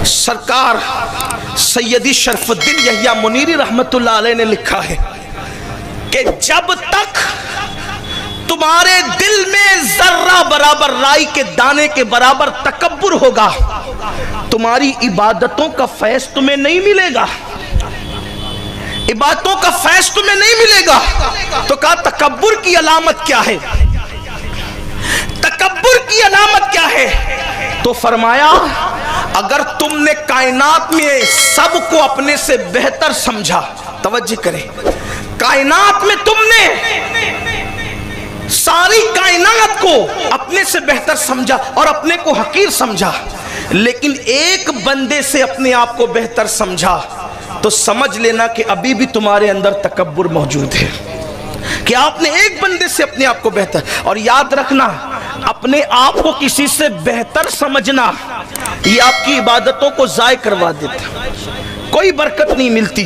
سرکار سیدی شرف الدین یحییٰ منیری رحمت اللہ علیہ نے لکھا ہے کہ جب تک تمہارے دل میں ذرہ برابر رائی کے دانے کے برابر تکبر ہوگا تمہاری عبادتوں کا فیض تمہیں نہیں ملے گا، عبادتوں کا فیض تمہیں نہیں ملے گا۔ تو کہا تکبر کی علامت کیا ہے؟ تکبر کی علامت کیا ہے؟ تو فرمایا اگر تم نے کائنات میں سب کو اپنے سے بہتر سمجھا، توجہ کریں، کائنات میں تم نے ساری کائنات کو اپنے سے بہتر سمجھا اور اپنے کو حقیر سمجھا، لیکن ایک بندے سے اپنے آپ کو بہتر سمجھا، تو سمجھ لینا کہ ابھی بھی تمہارے اندر تکبر موجود ہے، کہ آپ نے ایک بندے سے اپنے آپ کو بہتر۔ اور یاد رکھنا اپنے آپ کو کسی سے بہتر سمجھنا یہ آپ کی عبادتوں کو ضائع کروا دیتا، کوئی برکت نہیں ملتی۔